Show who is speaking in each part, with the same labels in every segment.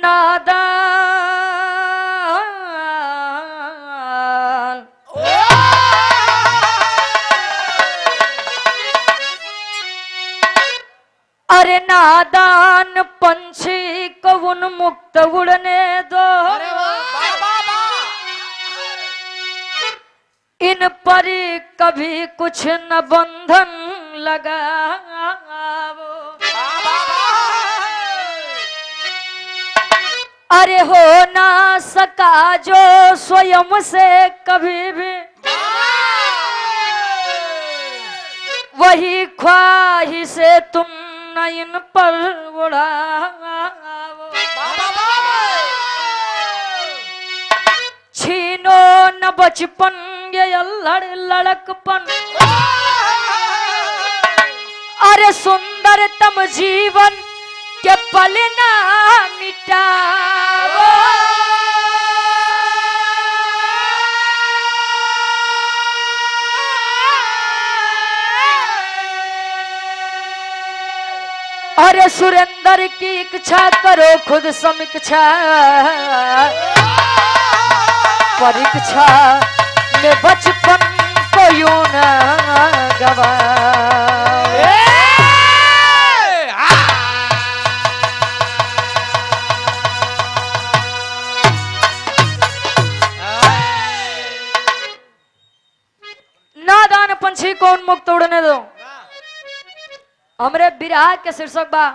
Speaker 1: नादान अरे नादान पंछी को उन्मुक्त उड़ने दो, इन पर कभी कुछ न बंधन लगाओ। अरे हो ना सका जो स्वयं से कभी भी, वही ख्वाहिशे तुम न इन पर उड़ाओ। छीनो न बचपन ये अल्हड़ लड़कपन, अरे सुंदरतम जीवन के पल ना मिटाओ। अरे सुरेंद्र की इच्छा करो खुद समीक्षा, परीक्षा में बचपन को यूं न गवाओ। नादान पंछी को उन्मुक्त उड़ने दो। हमरे बिरहा के शीर्षक बा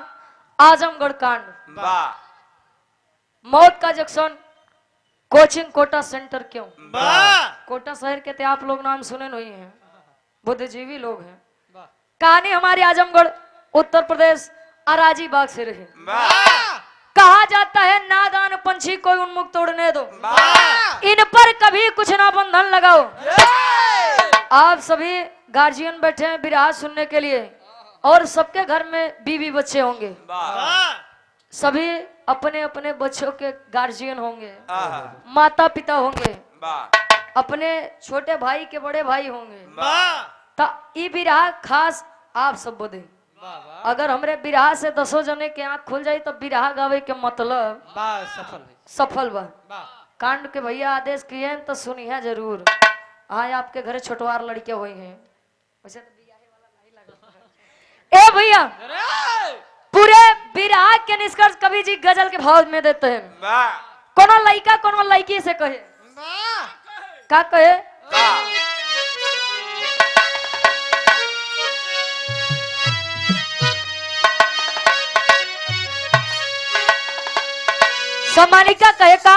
Speaker 1: आजमगढ़ कांड। मौत का जंक्शन कोचिंग कोटा सेंटर क्यों? कोटा शहर के थे आप लोग नाम सुने नहीं हैं, बुद्धिजीवी लोग हैं। कहानी हमारे आजमगढ़ उत्तर प्रदेश अराजी बाग से रही। कहा जाता है नादान पंछी को उन्मुक्त उड़ने दो, इन पर कभी कुछ ना बंधन लगाओ। आप सभी गार्जियन बैठे हैं बिरहा सुनने के लिए, और सबके घर में बीवी बच्चे होंगे, सभी अपने अपने बच्चों के गार्जियन होंगे, माता पिता होंगे, अपने छोटे भाई के बड़े भाई होंगे। तो ये बिरहा खास आप सब बोले। अगर हमरे बिरहा से 10 जने के आंख खुल जाए तो बिरहा गावे के मतलब सफल बा। कांड के भैया आदेश किए हैं तो सुनिए जरूर। हाँ आपके घर छोटवार लड़के हुए हैं, वैसे तो बियाहे वाला नहीं लगा। ए भैया पूरे बिरहा के निष्कर्ष कवि जी गजल के भाव में देते हैं। कोनो लड़का कोनो लड़की से कहे, का कहे? सम्मानिका कहे का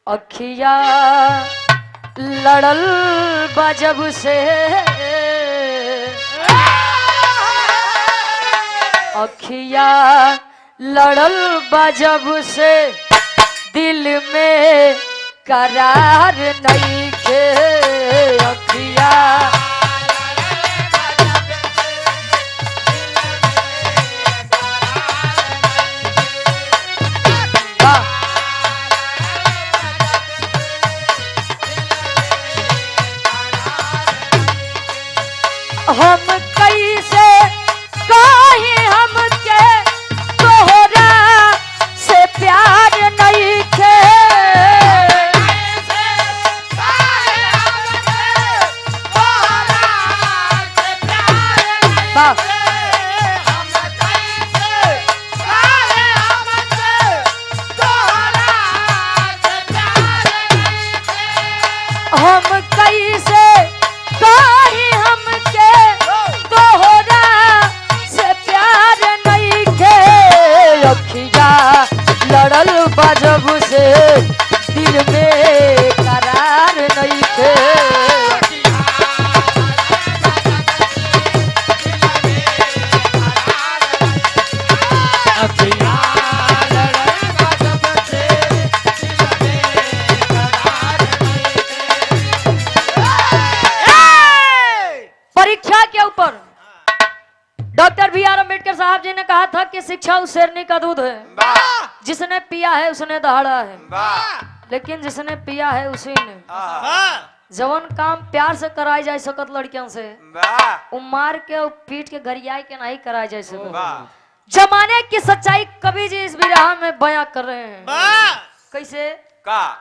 Speaker 1: अखिया लड़ल बजब से, अखिया लड़ल बजब से, दिल में करार नहीं खे। अखिया हम कैसे कहे हमके तोहरा से प्यार नहीं खे। हम कैसे कहे हमके तोहरा से प्यार नहीं खे। अखिया लड़ल बजब से, दिल में करार नहीं खे। परीक्षा के ऊपर डॉक्टर बी आर अम्बेडकर साहब जी ने कहा था कि शिक्षा उस शेरनी का दूध है, जिसने पिया है उसने दहाड़ा है, लेकिन जिसने पिया है उसी ने जवन काम प्यार से कराई जाए सकत लड़कियों से
Speaker 2: वाह
Speaker 1: वो मार के और पीट के गरियाई के नहीं कराई जाए सकत।
Speaker 2: वाह
Speaker 1: जमाने की सच्चाई कवि जी इस विरह में बयां कर रहे हैं। कैसे?
Speaker 2: का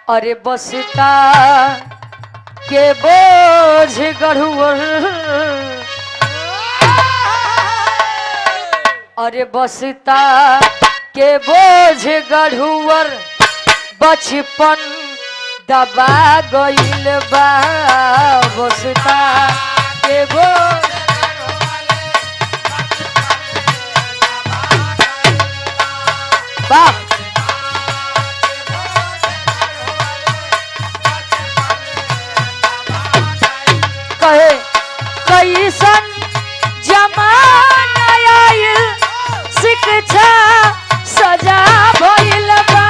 Speaker 1: अरे बसता के बोझ गढ़ुअर, अरे बसता के बोझ गढ़ुअर बचपन दबा गइल बा। बसता के बोझ वाह कहे कैसन जमाना आइल शिक्षा सजा भइल बा।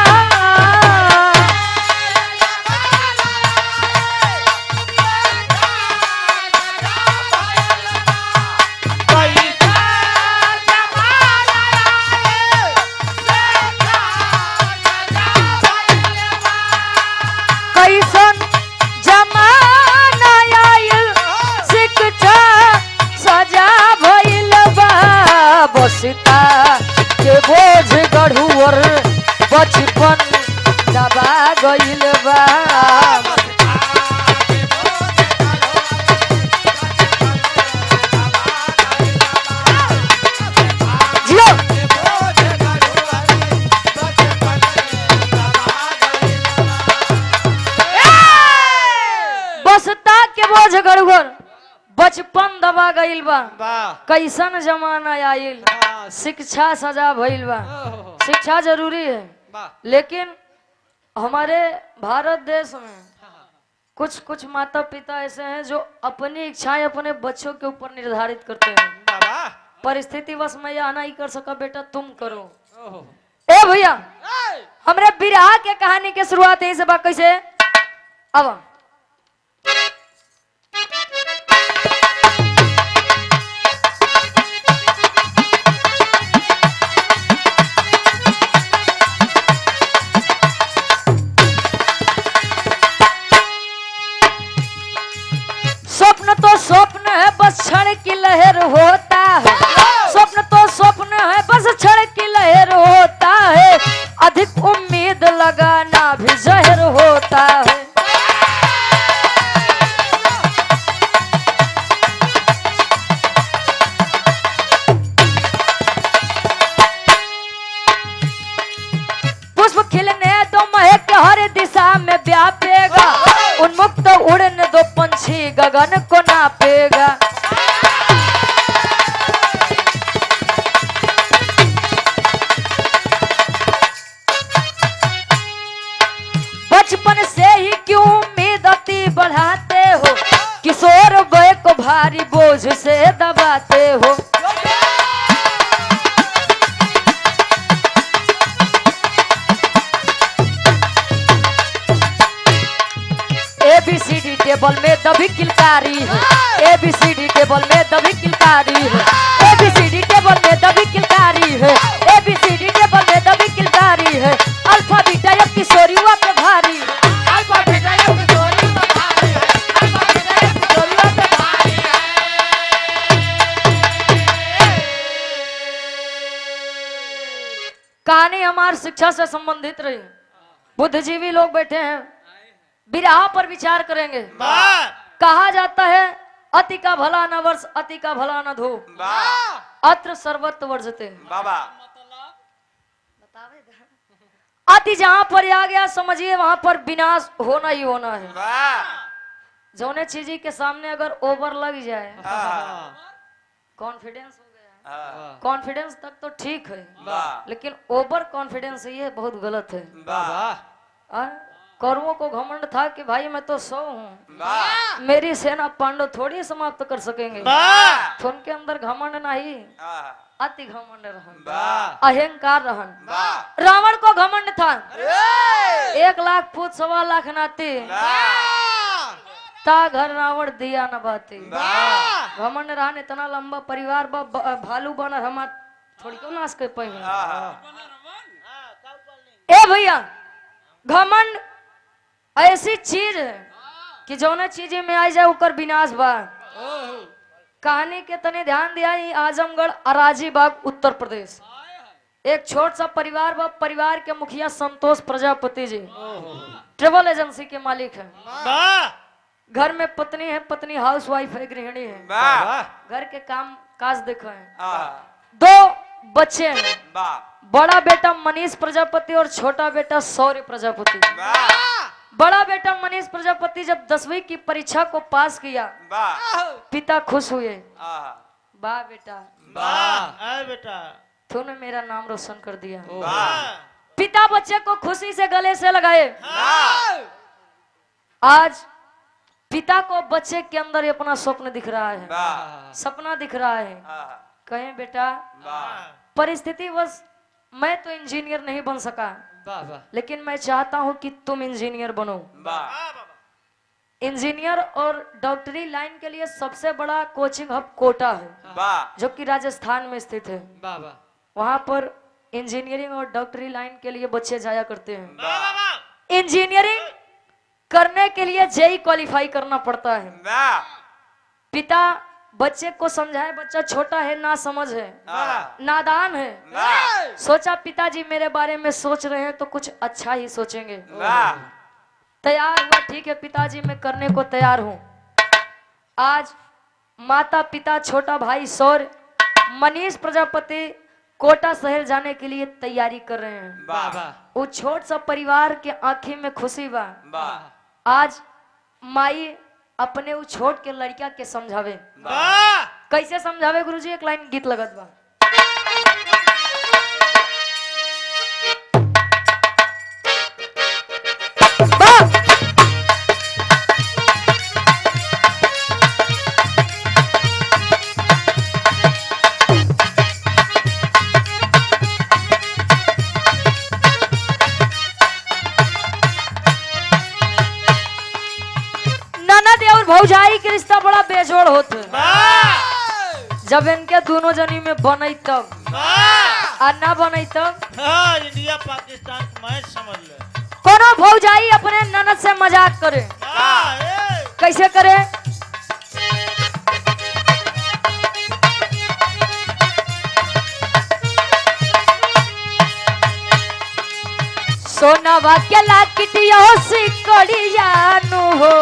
Speaker 1: कैसन जमाना आइल शिक्षा सजा भइल बा। बसता के बोझ गढ़ुअर बचपन दबा गइल बा। जियो बसता के बोझ गढ़ुअर बचपन दबा गइल बा। कैसन जमाना आइल शिक्षा सजा भइल बा। शिक्षा जरूरी है, लेकिन हमारे भारत देश में कुछ कुछ माता पिता ऐसे हैं जो अपनी इच्छाएं अपने बच्चों के ऊपर निर्धारित करते हैं। परिस्थिति बस मैं यह नहीं कर सका बेटा तुम करो। ए भैया हमरे बिरहा के कहानी के शुरुआत यही से बा। कैसे? अब स्वप्न तो स्वप्न है बस क्षण की लहर होता है। स्वप्न तो स्वप्न है बस क्षण की लहर होता है। अधिक उम्मीद लगाना भी जहर होता है। पुष्प खिलने दो महक हर दिशा में व्यापेगा। उन्मुक्त उड़ने दो पंछी गगन को नापेगा। बचपन से ही क्यों उम्मीद अति बढ़ाते हो। किशोर वय को भारी बोझ से दबाते हो। ABCD टेबल में दबी किलकारी है। ABCD टेबल में दबी किलकारी है। ABCD टेबल में दबी किलकारी है। ABCD टेबल में दबी किलकारी है। अल्फा बीटा अब किशोरियों पे भारी है। अल्फा बीटा अब किशोरियों पे भारी है। अल्फा बीटा अब किशोरियों पे भारी है। कहानी हमारी शिक्षा से संबंधित रही। बुद्धिजीवी लोग बैठे हैं, बिरहा पर विचार करेंगे। कहा जाता है अति का भला न वर्ष अति का भला न धो। अत्र सर्वत्र वर्जते। अति जहां पर आ गया समझिए वहां पर विनाश होना ही होना है। जौने चीज के सामने अगर ओवर लग जाए कॉन्फिडेंस हो गया। कॉन्फिडेंस तक तो ठीक है, लेकिन ओवर कॉन्फिडेंस ये बहुत गलत है। कौरवों को घमंड था कि भाई मैं तो 100 हूँ, मेरी सेना पांडव थोड़ी समाप्त कर सकेंगे। तो उनके अंदर घमंड नहीं, अति घमंड रहन, अहंकार रहन। रावण को घमंड था 1 लाख फूट 1.25 लाख नाती, ता घर रावण दिया न बाती। घमंड रहन, इतना लंबा परिवार भालू बन हमार थोड़ी क्यों नाश कर पाएंगे। ए भैया, घमंड ऐसी चीज है कि जौना चीज में आ जाए उकर विनाश बा। कहानी के तने ध्यान दिया, आजमगढ़ अराजी बाग उत्तर प्रदेश। एक छोट सा परिवार बा, परिवार के मुखिया संतोष प्रजापति जी ट्रेवल एजेंसी के मालिक है। घर में पत्नी है, पत्नी हाउस वाइफ है, गृहिणी है, घर के काम काज देखो है। 2 बच्चे हैं, बड़ा बेटा मनीष प्रजापति और छोटा बेटा शौर्य प्रजापति। बड़ा बेटा मनीष प्रजापति जब 10वीं की परीक्षा को पास किया, पिता खुश हुए। वाह बेटा, वाह बेटा, तूने मेरा नाम रोशन कर दिया। पिता बच्चे को खुशी से गले से लगाए। आज पिता को बच्चे के अंदर अपना स्वप्न दिख रहा है, सपना दिख रहा है। कहें बेटा, परिस्थिति बस मैं तो इंजीनियर नहीं बन सका, लेकिन मैं चाहता हूं कि तुम इंजीनियर बनो। इंजीनियर और डॉक्टरी लाइन के लिए सबसे बड़ा कोचिंग हब कोटा है, जो कि राजस्थान में स्थित है। वहां पर इंजीनियरिंग और डॉक्टरी लाइन के लिए बच्चे जाया करते हैं। इंजीनियरिंग करने के लिए जेई क्वालिफाई करना पड़ता है। पिता बच्चे को समझाए, बच्चा छोटा है, ना समझ है, नादान है। सोचा पिताजी मेरे बारे में सोच रहे हैं तो कुछ अच्छा ही सोचेंगे। तैयार हुआ, ठीक है पिताजी मैं करने को तैयार हूँ। आज माता पिता छोटा भाई शौर्य मनीष प्रजापति कोटा शहर जाने के लिए तैयारी कर रहे हैं। वो छोट सा परिवार के आंखें में खुशी बा। आज माई अपने वो छोट के लड़का के समझावे। कैसे समझावे गुरुजी? एक लाइन गीत लगत बा। भौजाई के रिश्ता बड़ा बेजोड़ होते जब इनके दोनों जनी में बने तब, और ना बने तब
Speaker 2: इंडिया पाकिस्तान मैच समझ ले।
Speaker 1: कोनो भौजाई अपने ननद से मजाक करे, कैसे करे? सोनावा के लाकिटिया सिकड़िया नु हो,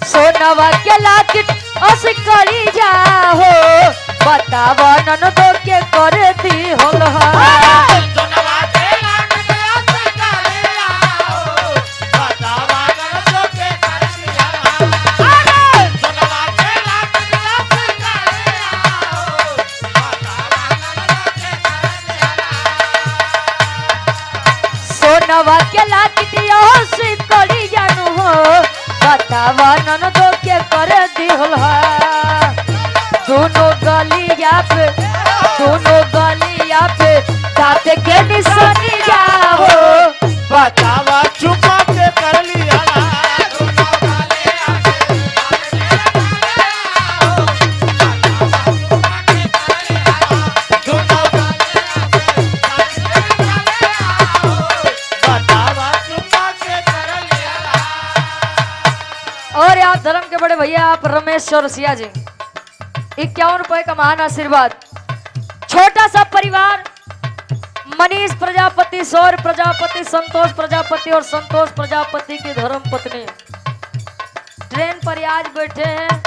Speaker 1: सोनावा के लाकिट सिकड़िया हो, बतावा ननदो के कर दी होल नवा के लाकिटिया सिकड़िया नु हो, बतावा ननदो के कर दी होल। दोनों गलिया पे दांत के निशानिया हो,
Speaker 2: बतावा चुपा के कर लिया।
Speaker 1: और आप धर्म के बड़े भैया आप रमेश चौरसिया जी, 51 रुपए का महान आशीर्वाद। छोटा सा परिवार, मनीष प्रजापति, शौर्य प्रजापति, संतोष प्रजापति और संतोष प्रजापति की धर्म पत्नी ट्रेन पर आज बैठे हैं।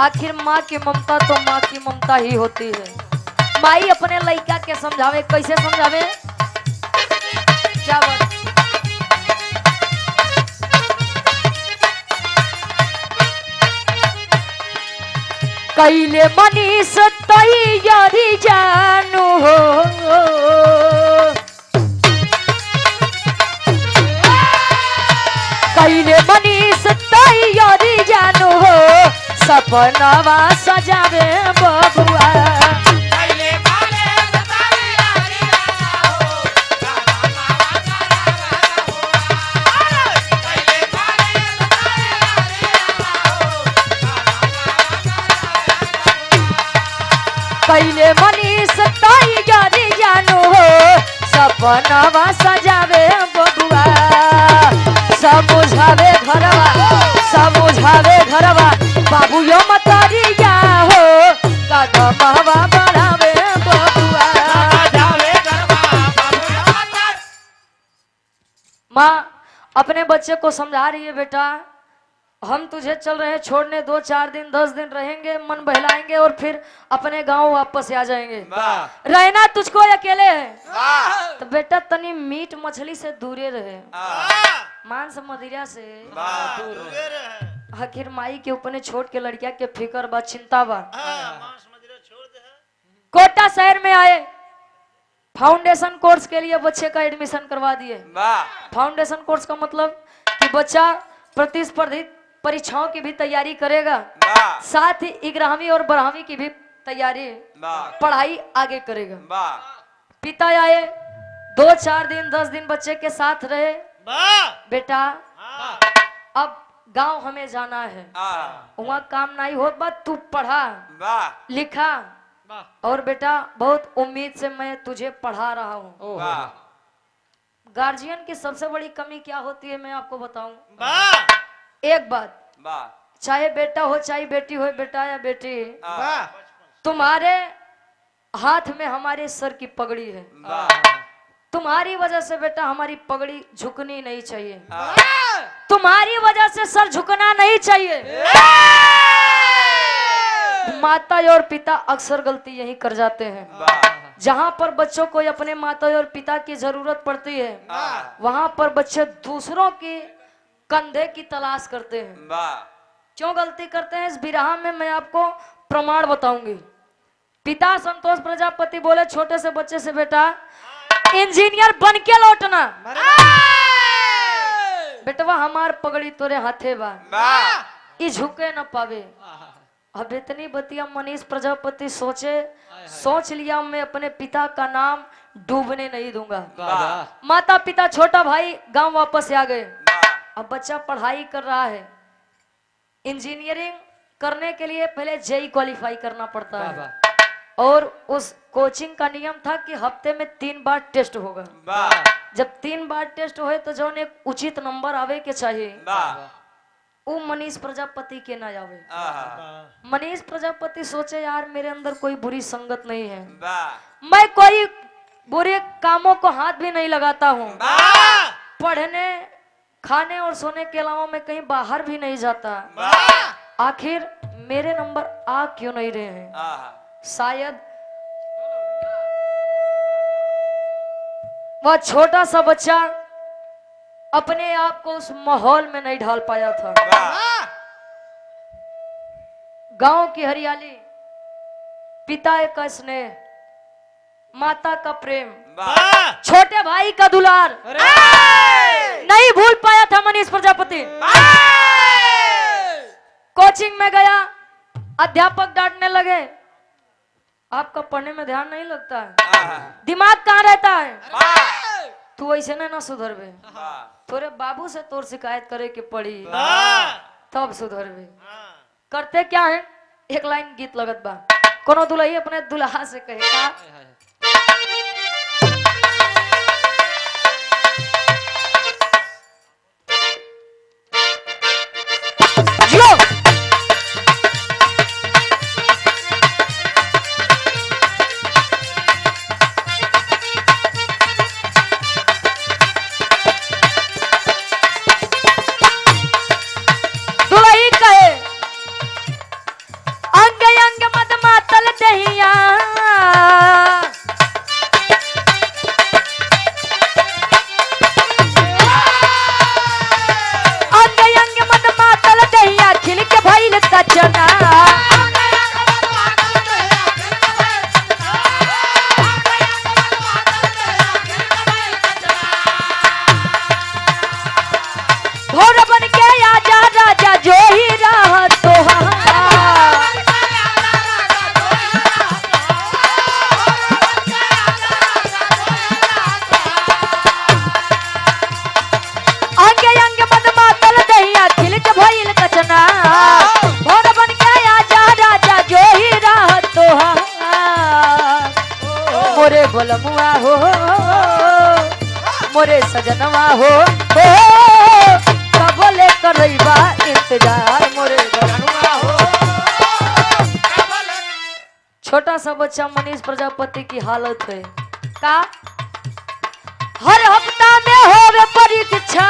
Speaker 1: आखिर माँ की ममता तो माँ की ममता ही होती है। माई अपने लड़का के समझावे, कैसे समझावे? क्या बात? कैले मनीष तैयारी जानू हो, कैले मनीष तैयारी जानू हो, सपनावा सजावे बबुआ। कैले मनीष तैयारी जानू हो सपनावा सजावे बबुआ समझावे घरवा बाबू यो मतरिया हो कदमवा बढ़ावे बबुआ। माँ अपने बच्चे को समझा रही है, बेटा हम तुझे चल रहे हैं छोड़ने, 2 4 दिन 10 दिन रहेंगे, मन बहलाएंगे और फिर अपने गांव वापस आ जाएंगे। रहना तुझको अकेले है तो बेटा तनी मीट मछली से दूरे रहे, मांस मदिरा से आखिर माई के ऊपर छोड़ के लड़किया के फिकर बा, चिंता बा। कोटा शहर में आए, फाउंडेशन कोर्स के लिए बच्चे का एडमिशन करवा दिए। फाउंडेशन कोर्स का मतलब कि बच्चा प्रतिस्पर्धी परीक्षाओं की भी तैयारी करेगा, साथ ही 11वीं और 12वीं की भी तैयारी पढ़ाई आगे करेगा। पिता आए, 2 4 दिन 10 दिन बच्चे के साथ रहे। बेटा अब गांव हमें जाना है, वहाँ काम नहीं हो, बस तू पढ़ा लिखा और बेटा बहुत उम्मीद से मैं तुझे पढ़ा रहा हूँ। गार्जियन की सबसे बड़ी कमी क्या होती है मैं आपको बताऊं। एक बात, चाहे बेटा हो चाहे बेटी हो, बेटा या बेटी, तुम्हारे हाथ में हमारे सर की पगड़ी है, तुम्हारी वजह से बेटा हमारी पगड़ी झुकनी नहीं चाहिए, तुम्हारी वजह से सर झुकना नहीं चाहिए। माता और पिता अक्सर गलती यही कर जाते हैं। जहाँ पर बच्चों को अपने माता और पिता की जरूरत पड़ती है वहां पर बच्चे दूसरों के कंधे की तलाश करते हैं। क्यों गलती करते हैं इस बिरहा में मैं आपको प्रमाण बताऊंगी। पिता संतोष प्रजापति बोले छोटे से बच्चे से, बेटा इंजीनियर बन के लौटना। बेटवा हमार पगड़ी तोरे हाथे बा, ई झुके न पावे। अब इतनी बतिया मनीष प्रजापति सोच लिया मैं अपने पिता का नाम डूबने नहीं दूंगा। माता पिता छोटा भाई गांव वापस आ गए। अब बच्चा पढ़ाई कर रहा है, इंजीनियरिंग करने के लिए पहले जेई क्वालिफाई करना पड़ता है और उस कोचिंग का नियम था कि हफ्ते में 3 बार टेस्ट होगा। जब 3 बार टेस्ट होए तो जो एक उचित नंबर आवे के चाहिए वो मनीष प्रजापति के ना आवे। मनीष प्रजापति सोचे यार मेरे अंदर कोई बुरी संगत नहीं है, मैं कोई बुरे कामों को हाथ भी नहीं लगाता हूँ, पढ़ने खाने और सोने के अलावा मैं कहीं बाहर भी नहीं जाता, आखिर मेरे नंबर आ क्यों नहीं रहे हैं। शायद वह छोटा सा बच्चा अपने आप को उस माहौल में नहीं ढाल पाया था। गांव की हरियाली, पिता का स्नेह, माता का प्रेम, छोटे भाई का दुलार नहीं भूल पाया था मनीष प्रजापति। कोचिंग में गया, अध्यापक डांटने लगे, आपका पढ़ने में ध्यान नहीं लगता है, दिमाग कहाँ रहता है, तू ऐसे ना सुधरबे, तोरे बाबू से तोर शिकायत करे के पड़ी तब सुधरबे। करते क्या है, एक लाइन गीत लगत बा, कोनो दुल्ही अपने दुल्हा से कहे का, बलमुआ हो मोरे सजनवा हो कब ले करैबा इंतजार मोरे बलमुआ हो। छोटा सा बच्चा मनीष प्रजापति की हालत है का हर हफ्ता में होवे परीक्षा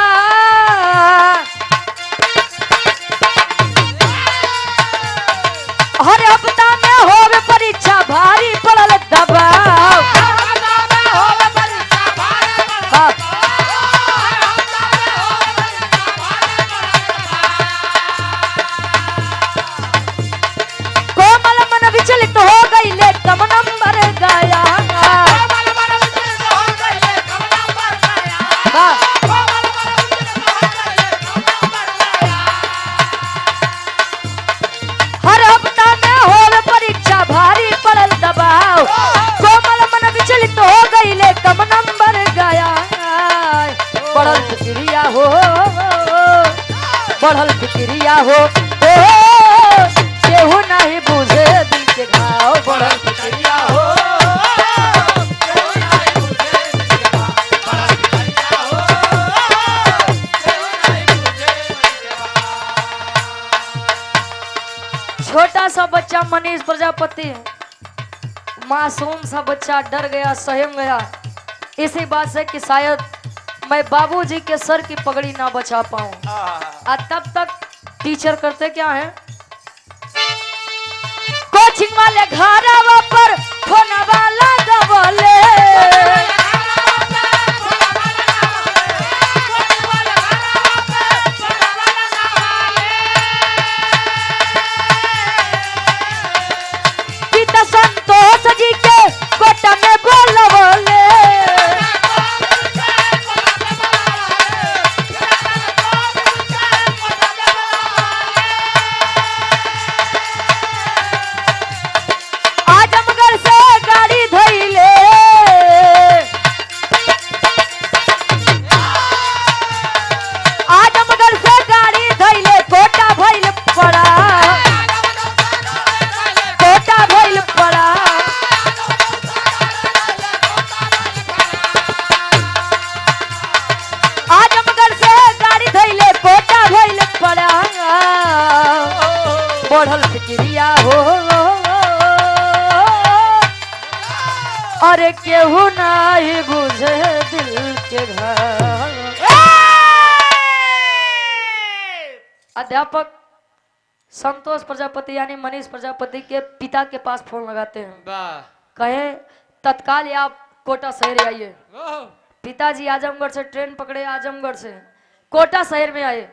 Speaker 1: हर हफ्ता में होवे परीक्षा भारी पड़ल दबाव कोमल मन विचलित हो गई ले कम नंबर गया हर हफ्ता में होवे परीक्षा भारी पड़ल दबाव कोमल मन विचलित हो गई ले कम नंबर गया बढ़ल फिक्रिया हो बढ़ल फिक्रिया हो केहू नहीं बुझे दिल के घाव बढ़ल फिक्रिया हो। छोटा सा बच्चा मनीष प्रजापति मासूम सा बच्चा डर गया सहम गया इसी बात से कि शायद मैं बाबूजी के सर की पगड़ी ना बचा पाऊं। तब तक टीचर करते क्या है कोचिंग वाले घरवा पर फोन वाला गवले पिता संतोष जी के कोटा में बोलवले बढ़ल फिक्रिया हो अरे केहू नहीं बुझे दिल के घर। अध्यापक संतोष प्रजापति यानी मनीष प्रजापति के पिता के पास फोन लगाते हैं कहे तत्काल आप कोटा शहर आइए। पिताजी आजमगढ़ से ट्रेन पकड़े आजमगढ़ से कोटा शहर में आए।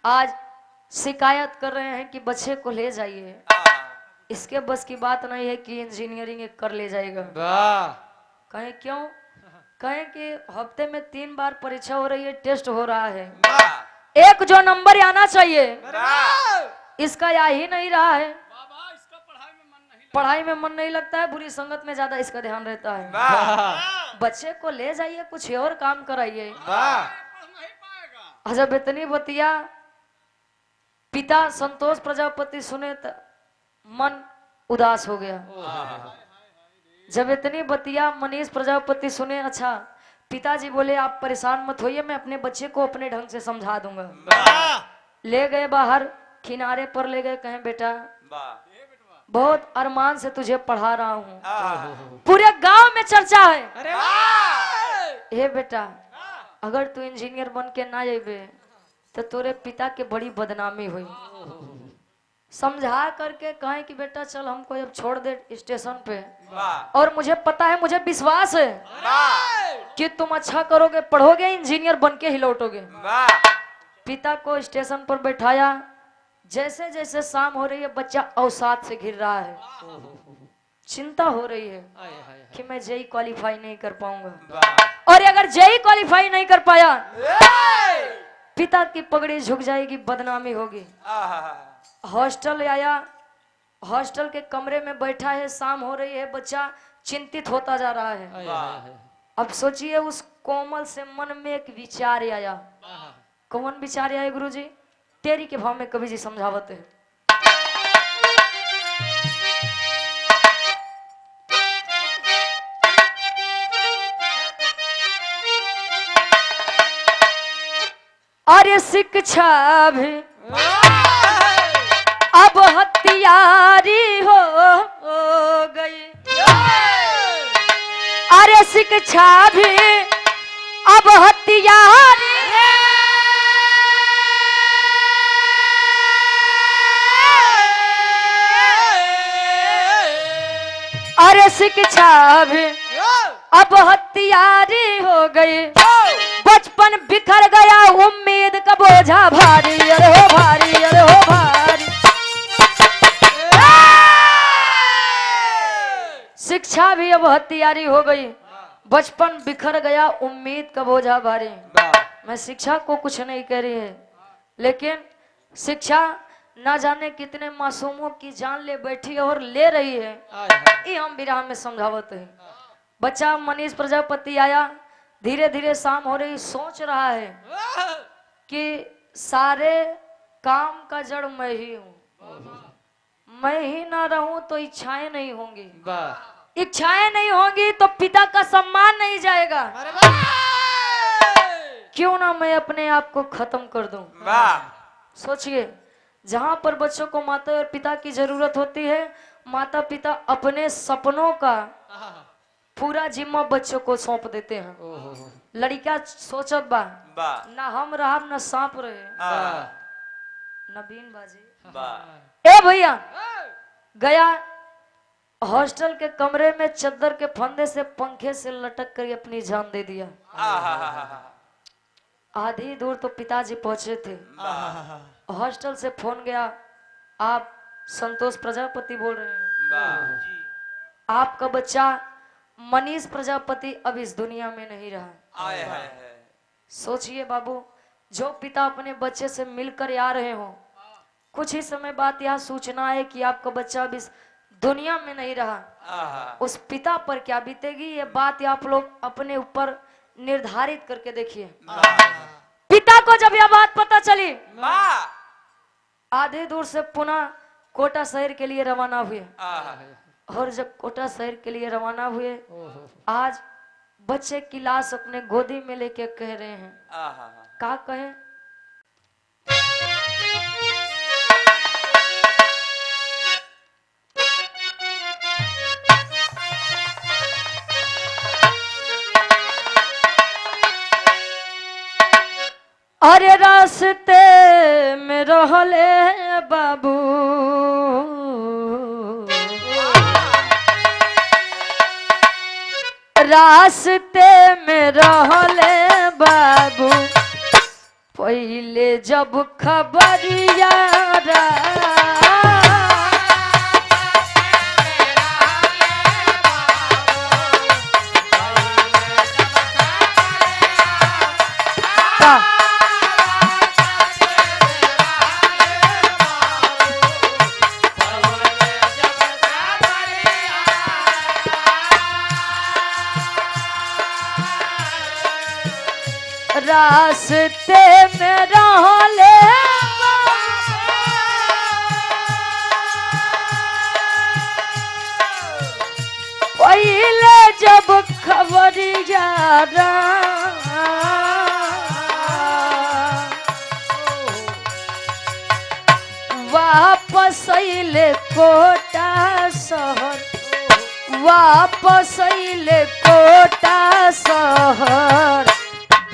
Speaker 1: आज शिकायत कर रहे हैं कि बच्चे को ले जाइए इसके बस की बात नहीं है कि इंजीनियरिंग कर ले जाएगा। कहें क्यों कहें कि हफ्ते में 3 बार परीक्षा हो रही है टेस्ट हो रहा है एक जो नंबर आना चाहिए इसका आ ही नहीं रहा है पढ़ाई में मन नहीं लगता है बुरी संगत में ज्यादा इसका ध्यान रहता है। बच्चे को ले जाइए कुछ और काम कराइए। जब इतनी बतिया पिता संतोष प्रजापति सुने तो मन उदास हो गया। जब इतनी बतिया मनीष प्रजापति सुने अच्छा पिताजी बोले आप परेशान मत होइए मैं अपने बच्चे को अपने ढंग से समझा दूंगा। ले गए बाहर किनारे पर ले गए कहें बेटा बहुत अरमान से तुझे पढ़ा रहा हूँ पूरे गांव में चर्चा है हे बेटा अगर तू इंजीनियर बन के ना जेबे तो तोरे पिता के बड़ी बदनामी हुई। समझा करके कहें कि बेटा चल हमको अब छोड़ दे स्टेशन पे और मुझे पता है मुझे विश्वास है कि तुम अच्छा करोगे पढ़ोगे इंजीनियर बन के ही लौटोगे। पिता को स्टेशन पर बैठाया जैसे जैसे शाम हो रही है बच्चा अवसाद से घिर रहा है चिंता हो रही है कि मैं जेई क्वालिफाई नहीं कर पाऊंगा और अगर जेई क्वालिफाई नहीं कर पाया पिता की पगड़ी झुक जाएगी बदनामी होगी। हॉस्टल आया हॉस्टल के कमरे में बैठा है शाम हो रही है बच्चा चिंतित होता जा रहा है। अब सोचिए उस कोमल से मन में एक विचार आया। कौन विचार आया गुरुजी? तेरी के भाव में कवि जी समझावत है। शिक्षा भी अब हथियारी हो गई। अरे शिक्षा भी अब हथियारी अरे शिक्षा भी अब हथियारी हो गई। बचपन बिखर गया उम्मीद का बोझा भारी, अरे हो भारी, अरे हो भारी। शिक्षा भी अब हथियारी हो गई, बचपन बिखर गया उम्मीद का बोझा भारी। मैं शिक्षा को कुछ नहीं कह रही है, लेकिन शिक्षा ना जाने कितने मासूमों की जान ले बैठी और ले रही है, ये हम विराम में समझावत है। बच्चा मनीष प्रजापति आया, धीरे धीरे शाम हो रही, सोच रहा है कि सारे काम का जड़ मैं ही हूँ, मैं ही ना रहूं तो इच्छाएं नहीं होंगी, इच्छाएं नहीं होंगी तो पिता का सम्मान नहीं जाएगा। क्यों ना मैं अपने आप को खत्म कर दूं। सोचिए, जहां पर बच्चों को माता और पिता की जरूरत होती है, माता पिता अपने सपनों का पूरा जिम्मा बच्चों को सौंप देते हैं। लड़का सोचत बा ना हम रहा न सांप रहे नबीन बाजी। ए भैया, गया हॉस्टल के कमरे में चद्दर के फंदे से पंखे से लटक कर अपनी जान दे दिया। आधी दूर तो पिताजी पहुंचे थे। हॉस्टल से फोन गया, आप संतोष प्रजापति बोल रहे हैं, आपका बच्चा मनीष प्रजापति अब इस दुनिया में नहीं रहा। सोचिए बाबू, जो पिता अपने बच्चे से मिलकर आ रहे हो, कुछ ही समय बाद यह सूचना है कि आपका बच्चा अब इस दुनिया में नहीं रहा, उस पिता पर क्या बीतेगी, ये बात आप लोग अपने ऊपर निर्धारित करके देखिए। पिता को जब यह बात पता चली, आधे दूर से पुनः कोटा शहर के लिए रवाना हुए। और जब कोटा शहर के लिए रवाना हुए, आज बच्चे की लाश अपने गोदी में लेके कह रहे हैं, क्या कहे, अरे रास्ते में रहले बाबू, रास्ते में रहले बाबू, पहले जब खबरिया रास्ते में रहले पहले जब खबरिया वापस अइले कोटा शहर, वापस अइले कोटा शहर,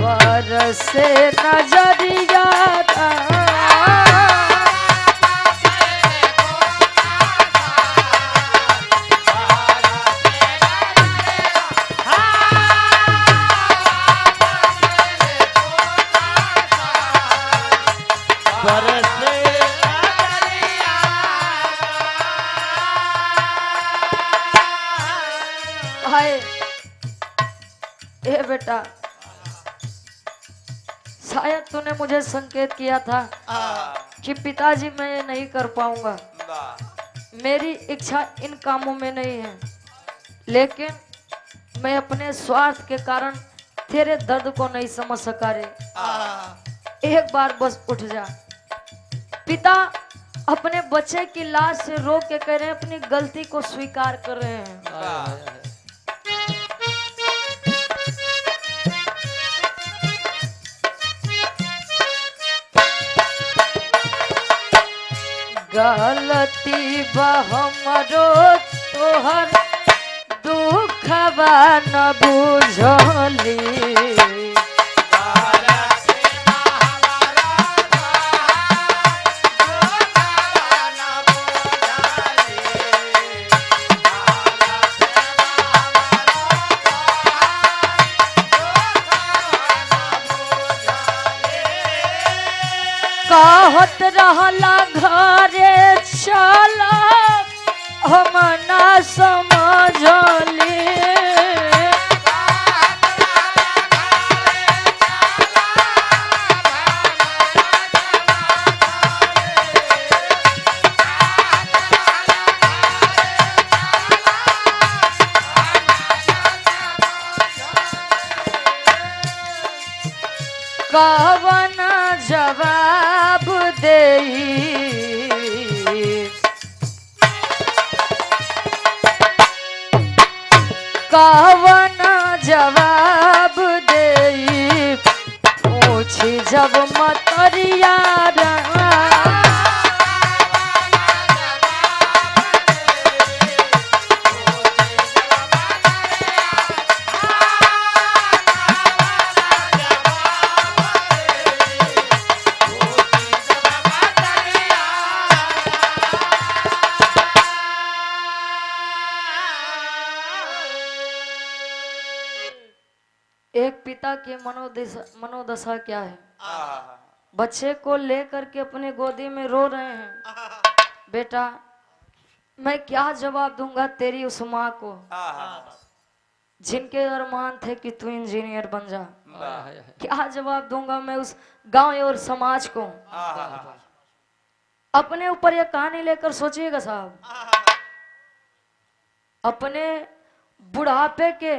Speaker 1: बरसे नजरिया हाय। ए बेटा, शायद तूने मुझे संकेत किया था कि पिताजी मैं ये नहीं कर पाऊंगा, मेरी इच्छा इन कामों में नहीं है, लेकिन मैं अपने स्वार्थ के कारण तेरे दर्द को नहीं समझ सका रे। एक बार बस उठ जा। पिता अपने बच्चे की लाश से रो के कह रहे हैं, अपनी गलती को स्वीकार कर रहे हैं। गलती बा हमरो तोहर दुखबा न बुझली कहत रहला घरे चला हम ना समझली कवन जवाब देई कवन जवाब देई पूछी जब मतरिया एक पिता की मनोदशा क्या है। बच्चे को लेकर के अपने गोदी में रो रहे हैं। बेटा मैं क्या जवाब दूंगा तेरी उस माँ को जिनके अरमान थे कि तू इंजीनियर बन जा। क्या जवाब दूंगा मैं उस गांव और समाज को। अपने ऊपर यह कहानी लेकर सोचिएगा साहब। अपने बुढ़ापे के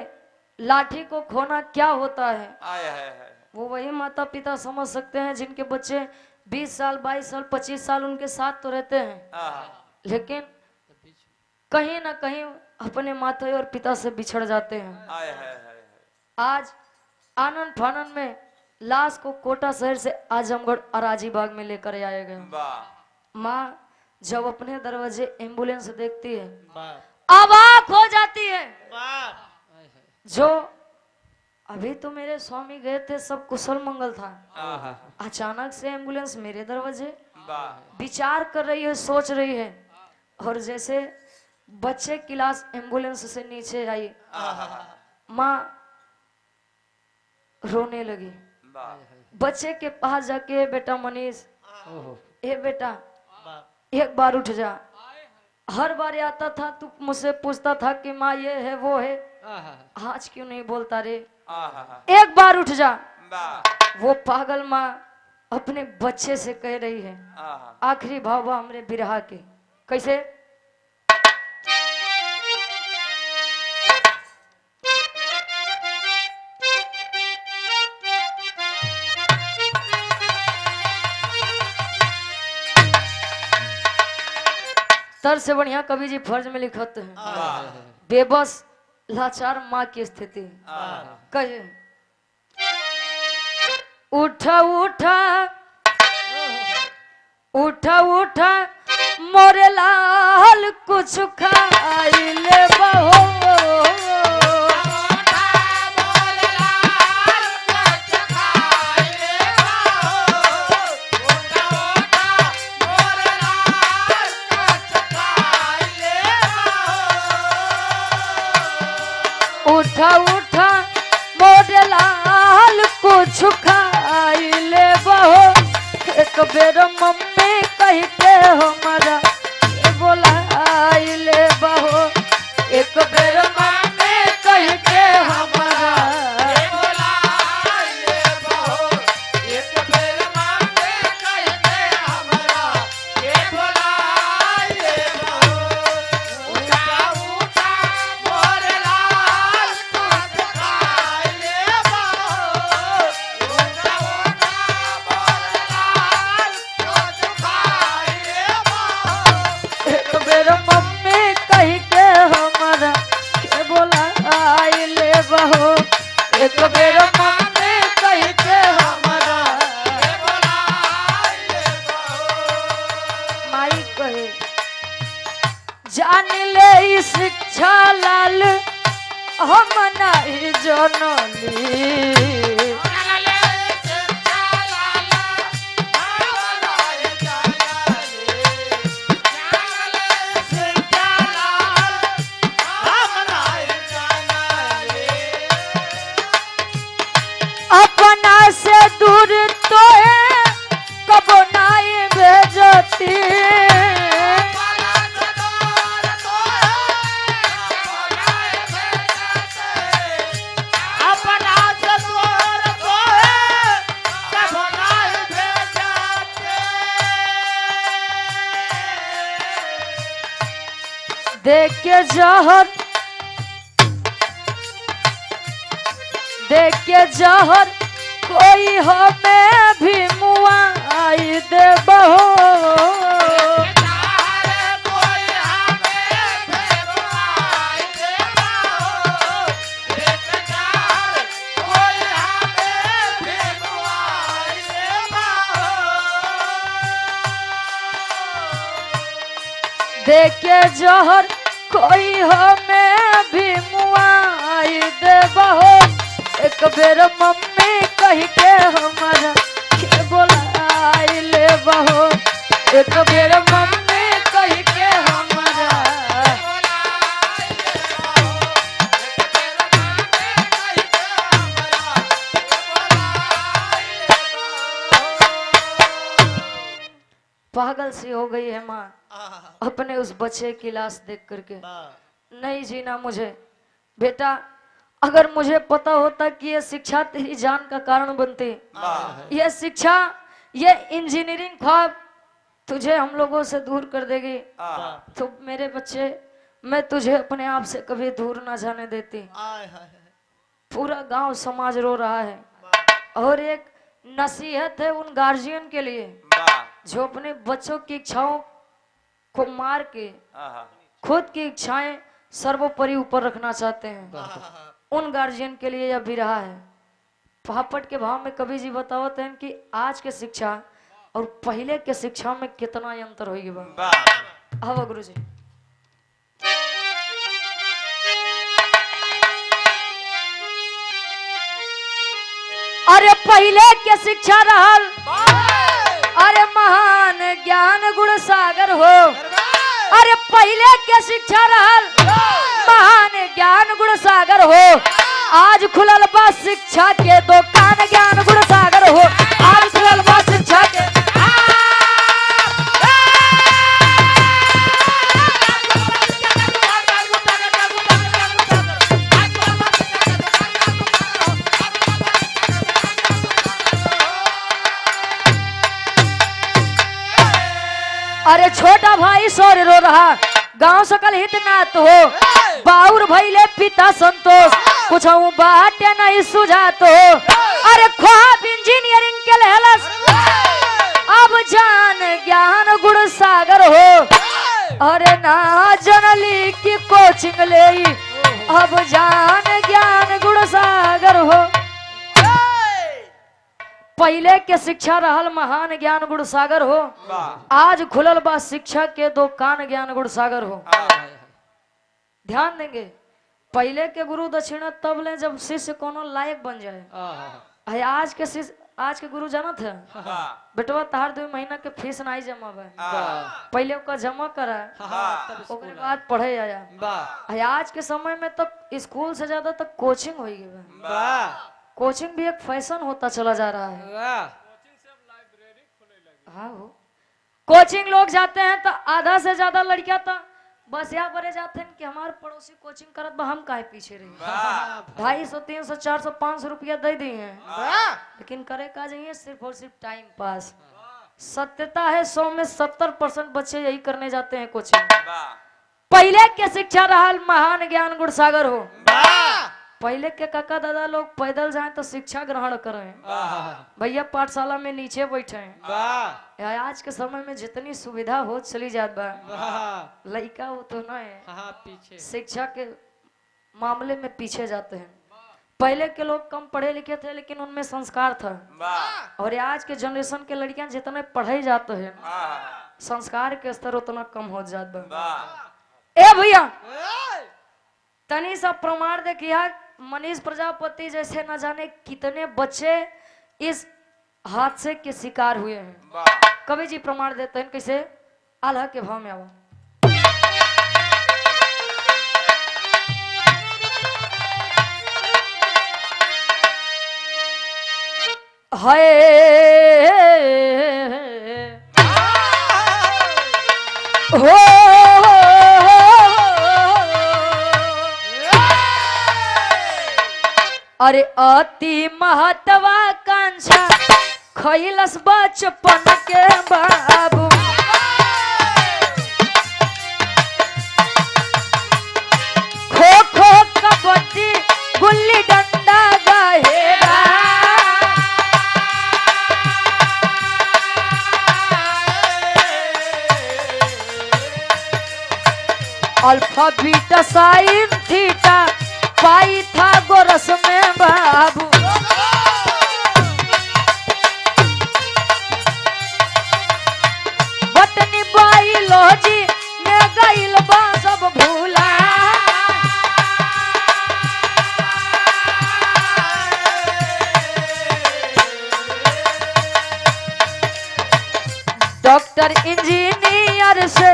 Speaker 1: लाठी को खोना क्या होता है। वो वही माता पिता समझ सकते हैं जिनके बच्चे 20 साल 22 साल 25 साल उनके साथ तो रहते हैं, लेकिन कहीं ना कहीं अपने माता और पिता से बिछड़ जाते हैं। आज आनंद फानन में लाश को कोटा शहर से आजमगढ़ अराजी बाग में लेकर आए गए। माँ जब अपने दरवाजे एम्बुलेंस देखती है अवाक हो जाती है। जो अभी तो मेरे स्वामी गए थे सब कुशल मंगल था, अचानक से एम्बुलेंस मेरे दरवाजे। विचार कर रही है, सोच रही है, और जैसे बच्चे की लाश एम्बुलेंस से नीचे आई माँ रोने लगी। बच्चे के पास जाके बेटा मनीष ए बेटा एक बार उठ जा। हर बार आता था तू मुझसे पूछता था कि माँ ये है वो है, आज क्यों नहीं बोलता रे, एक बार उठ जा। वो पागल माँ अपने बच्चे से कह रही है। आखिरी भाव हमरे बिरहा के कैसे। तर से बढ़िया कवि जी फर्ज में लिखते हैं बेबस लाचार माँ की स्थिति। कहे उठा उठा उठा उठा मोरे लाल कुछ खाई ले बहो। उठा उठा मोरे लाल कुछ खाई ले बहो। एक बेर मम्मी कह के हमारा बोलाई ले बहो। एक बेर मम्मी कह के हमारा जनली। अपना से दूर तो है कबो नाई भेजती। देख के जहर, देख के जहर कोई हमें भी मुआई दे बहो। देख के जहर कोई हमें भी मुआई दे बहो। एक बेर मम्मी कह के हमारा के बोलाई ले बहो। एक बेर मम्मी कह के हमारा। पागल सी हो गई है माँ अपने उस बच्चे की लाश देख करके। नहीं जीना मुझे बेटा। अगर मुझे पता होता कि ये शिक्षा तेरी जान का कारण बनती, ये शिक्षा, ये इंजीनियरिंग ख्वाब तुझे हम लोगों से दूर कर देगी, तो मेरे बच्चे मैं तुझे अपने आप से कभी दूर ना जाने देती। पूरा गांव समाज रो रहा है। और एक नसीहत है उन गार्जियन के लिए जो अपने बच्चों की इच्छाओं को मार के खुद की इच्छाएं सर्वोपरि ऊपर रखना चाहते हैं। उन गार्जियन के लिए यह भी रहा है। पापड़ के भाव में कवि जी बतावते हैं कि आज के शिक्षा और पहले के शिक्षा में कितना अंतर होगी बा। अब गुरु जी अरे पहले के शिक्षा रहल, अरे महान ज्ञान गुण सागर हो। अरे पहले के शिक्षा रहल, महान ज्ञान गुण सागर हो। आज खुलल बा शिक्षा के दुकान, ज्ञान गुण सागर हो। आज खुलल बा शिक्षा के। अरे छोटा भाई सौर रो रहा, गांव सकल हित नात हो। बाउर भैले पिता संतोष, कुछ बाटे नहीं सुझात हो। अरे ख्वाब इंजीनियरिंग के लहलस, अब जान ज्ञान गुण सागर हो। अरे ना जनली की कोचिंग ले, अब जान ज्ञान गुण सागर हो। पहले के शिक्षा रहल महान ज्ञान गुण सागर हो। आज खुलल बा शिक्षा के दुकान, ज्ञान गुण सागर हो। ध्यान देंगे, पहले के गुरु दक्षिणा तब ले जब शिष्य कोनो लायक बन जाए। आज के शिष्य, आज के गुरु जानत है बेटवा तहार 2 महीना के फीस नहीं जमा बा, पहले ओका जमा करा ओकरे बाद पढ़े आया। आज के समय में तो स्कूल से ज्यादा तक कोचिंग हो गई। कोचिंग भी एक फैशन होता चला जा रहा है। हाँ हो कोचिंग लोग जाते हैं तो आधा से ज्यादा लड़कियां तो बस यहाँ पर जाते हैं कि हमारे पड़ोसी कोचिंग करत बा, हम काहे पीछे रही। 250, 300, 400, 500 रुपया दे दी हैं, लेकिन करे का चाहिए सिर्फ और सिर्फ टाइम पास। सत्यता है 100 में 70% बच्चे यही करने जाते हैं कोचिंग। पहले के शिक्षा रहल महान ज्ञान गुण सागर हो। पहले के काका दादा लोग पैदल जाएं तो शिक्षा ग्रहण करें, भैया पाठशाला में नीचे बैठे हैं। आज के समय में जितनी सुविधा हो चली जात बा, लड़का वो तो ना है शिक्षा के मामले में पीछे जाते हैं। पहले के लोग कम पढ़े लिखे थे लेकिन उनमें संस्कार था, और आज के जनरेशन के लड़कियां जितने पढ़े जाते हैं संस्कार के स्तर उतना कम हो जाता है। ए भैया तनी सा प्रमाण देखिया मनीष प्रजापति जैसे न जाने कितने बच्चे इस हादसे के शिकार हुए हैं। कवि जी प्रमाण देते हैं कैसे, आल्हा के भाव में आओ। हाय हो अरे अति महत्वाकांक्षा खैलस बचपन के बाबू, खो खो कबड्डी गुल्ली डंडा गहेरा, alpha beta sine theta Pythagoras में बाबू, बटनी बायोलॉजी में गइल बा सब भूला, डॉक्टर इंजीनियर से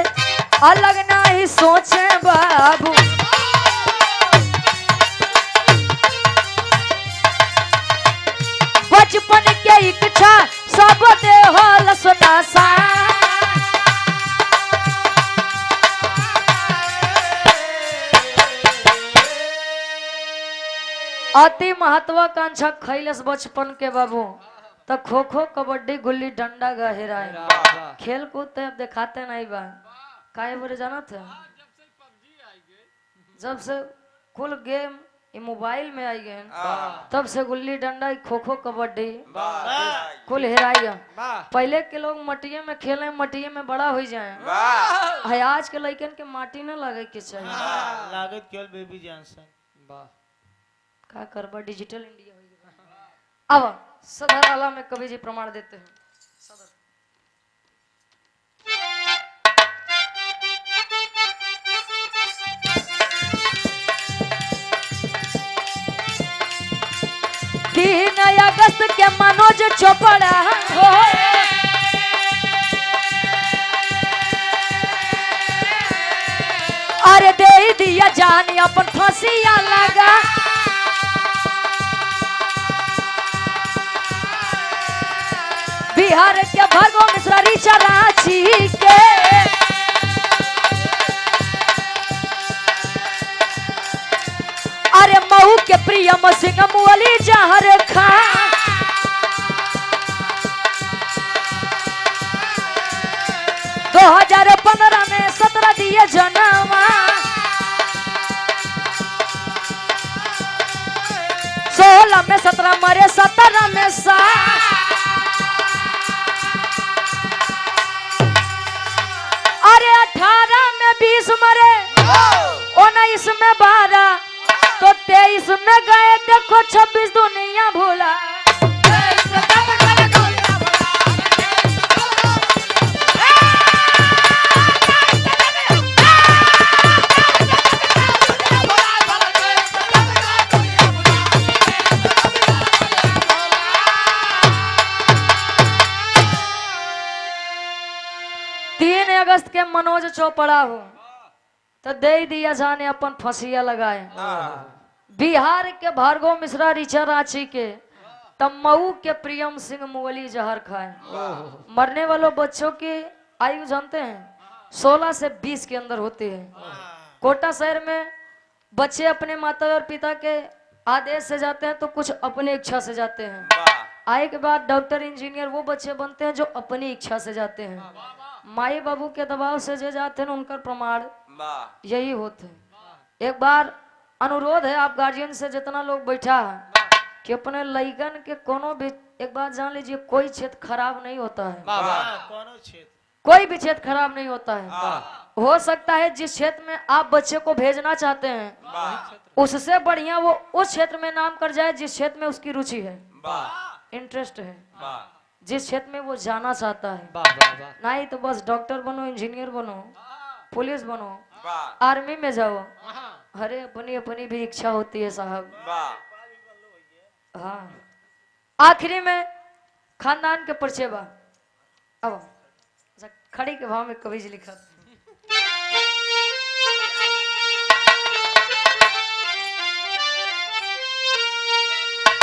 Speaker 1: अलग नहीं सोचे बाबू, बचपन के इच्छा सब देहल सुनासा, अति महत्वाकांक्षा खैलस बचपन के बाबू, तो खो खो कबड्डी गुल्ली डंडा गहेरा, खेल कूद तो अब दिखाते नहीं बा, काहे बोले जाना था, जब से कुल गेम ये मोबाइल में आई गए तब से गुल्ली डंडा खो खो कबड्डी कुल हेराई गया। पहले के लोग मटिये में खेले, मटिये में बड़ा हो जाए, है आज के लड़कन के माटी न लगे के चाहिए,
Speaker 2: लागत केवल बेबी जॉनसन।
Speaker 1: का करबा डिजिटल इंडिया हो गया। अब सदर आला में कवि जी प्रमाण देते हैं। तीन अगस्त के मनोज चोपड़ा हो, अरे दे दिया जान अपन फांसिया लगा, बिहार के भगो मिश्रा ऋचा रांची के, अरे मऊ के प्रियम सिंह मुअली जहर खा, दो 2015 में 17 दिए जन्मा, 16 में 17 मरे 17 में सा, अरे 18 में 20 मरे, 19 में 12 तो 23 में गए देखो 26 दुनिया भूला। अगस्त के मनोज चौपड़ा हो तो दे दिया जाने अपन फंसिया लगाए, बिहार के भार्गव मिश्रा ऋचा रांची के तब मऊ के प्रियम सिंह मुअली जहर खाए। मरने वालों बच्चों की आयु जानते हैं 16 से 20 के अंदर होती है। कोटा शहर में बच्चे अपने माता और पिता के आदेश से जाते हैं तो कुछ अपनी इच्छा से जाते हैं। आए के बाद डॉक्टर इंजीनियर वो बच्चे बनते हैं जो अपनी इच्छा से जाते हैं। माई बाबू के दबाव से जो जाते हैं उनका प्रमाण यही होते हैं। एक बार अनुरोध है आप गार्जियन से जितना लोग बैठा है कि अपने लइकन के कोनो भी एक बात जान लीजिए, कोई क्षेत्र खराब नहीं होता है, कोई भी क्षेत्र खराब नहीं होता है। हो सकता है जिस क्षेत्र में आप बच्चे को भेजना चाहते हैं उससे बढ़िया वो उस क्षेत्र में नाम कर जाए जिस क्षेत्र में उसकी रुचि है, इंटरेस्ट है, जिस क्षेत्र में वो जाना चाहता है। नहीं तो बस डॉक्टर बनो, इंजीनियर बनो, पुलिस बनो, आर्मी में जाओ, अरे अपनी अपनी भी इच्छा होती है साहब।
Speaker 2: वाह
Speaker 1: हाँ आखिरी में खानदान के परिचय बा। अब अच्छा, खड़ी के भाव में कवि जी लिखा।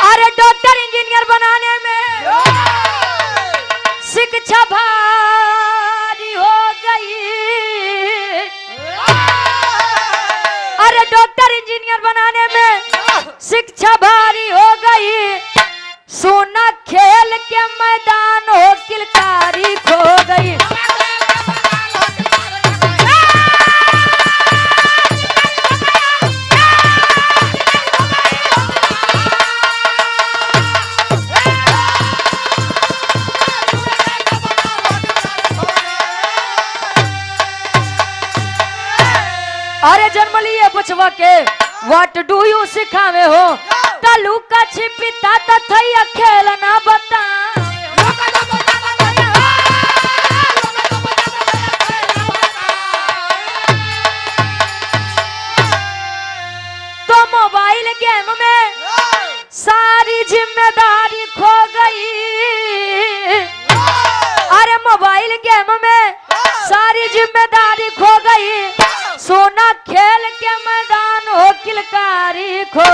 Speaker 1: अरे डॉक्टर इंजीनियर बनाने में शिक्षा भारी हो गई। अरे डॉक्टर इंजीनियर बनाने में शिक्षा भारी हो गई। सोना खेल के मैदान हो किलकारी खो गई। अरे जन्म लिए बचवा के व्हाट डू यू सिखावे हो। तालू का छिपिता तथैया खेलना बता। तो मोबाइल गेम में सारी जिम्मेदारी खो गई। अरे मोबाइल गेम में सारी जिम्मेदारी खो गई। सोना खेल के मैदान हो किलकारी खो।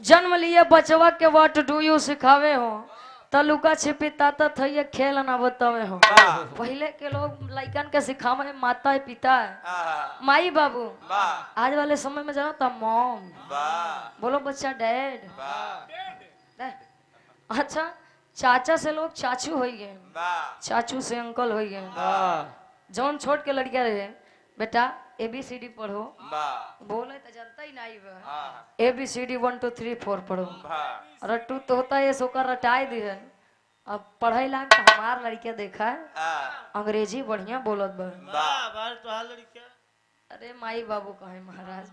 Speaker 1: जन्म लिए बचवा के व्हाट डू यू सिखावे हो। तलुका छिपिता तथैया खेल ना बतावे हो। पहले के लोग लइकन के सिखावे माता पिता माई बाबू। आज वाले समय में जाना था मॉम। बोलो बच्चा डैड। अच्छा चाचा से लोग चाचू हो गए, चाचू से अंकल हो गए। जौन छोट के लड़किया रहे बेटा ABCD पढ़ो, बोले तो जनता ही नहीं बा। ABCD 1 2 3 4 पढ़ो। रट्टू तो होता है सो कर रटाई दी है। अब पढ़ाई लाग तो हमार लड़किया देखा है अंग्रेजी बढ़िया बोलत बा। अरे माई बाबू कहे महाराज।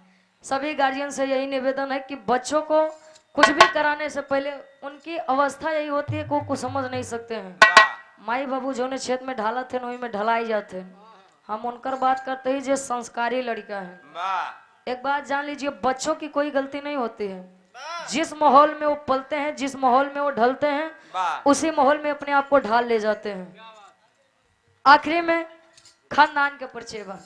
Speaker 1: सभी गार्जियन से यही निवेदन है कि बच्चों को कुछ भी कराने से पहले उनकी अवस्था यही होती है कि वो कुछ समझ नहीं सकते हैं। माई बाबू जो ने क्षेत्र में ढाला थे वही में ढलाई जाते। हम उनकर बात करते ही जो संस्कारी लड़का है। एक बात जान लीजिए बच्चों की कोई गलती नहीं होती है। जिस माहौल में वो पलते हैं, जिस माहौल में वो ढलते हैं, उसी माहौल में अपने आप को ढाल ले जाते हैं। आखिरी में खानदान के परिचय बा।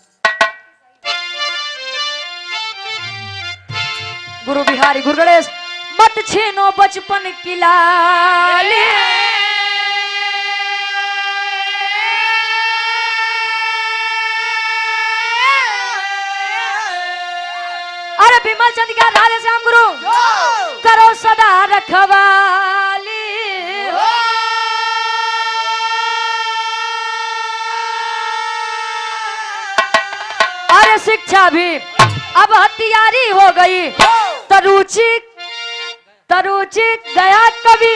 Speaker 1: गुरु बिहारी गुरु गणेश मत छीनो बचपन की लाली। अरे विमल चंद क्या राधे श्याम गुरु करो सदा रखवाली। अरे शिक्षा भी अब हथियारी हो गई। तरुचि गया कभी।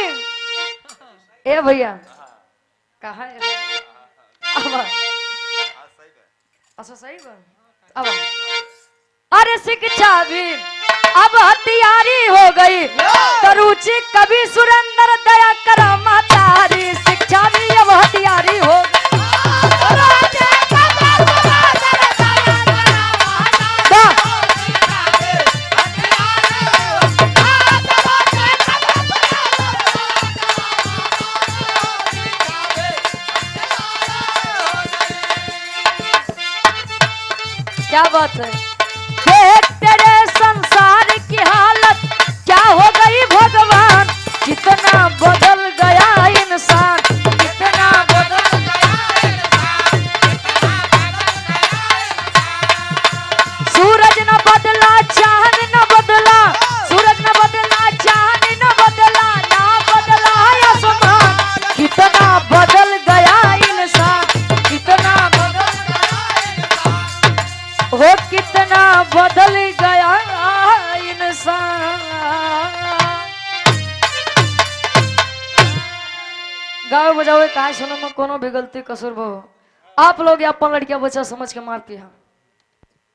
Speaker 1: ए भैया कहा है अब अच्छा सही बा। अब अरे शिक्षा भी अब हथियारी हो गई। तरुचि कभी सुरेंद्र दया करा मातारी। शिक्षा भी अब हथियारी हो गई। क्या बात है। देख तेरे संसार की हालत क्या हो गई भगवान। कितना बदल गया इंसान, कितना बदल गया इंसान। सूरज न बदला चांद न बदला, सूरज न बदला चांद न बदला, ना बदला आसमान। कितना बदल गया इंसान, कितना बदल हो, कितना बदल गया इंसान। गावे बजावे कहा सुनो में कोनो भी गलती कसूर हो आप लोग अपन लड़कियां बच्चा समझ के माफ किया।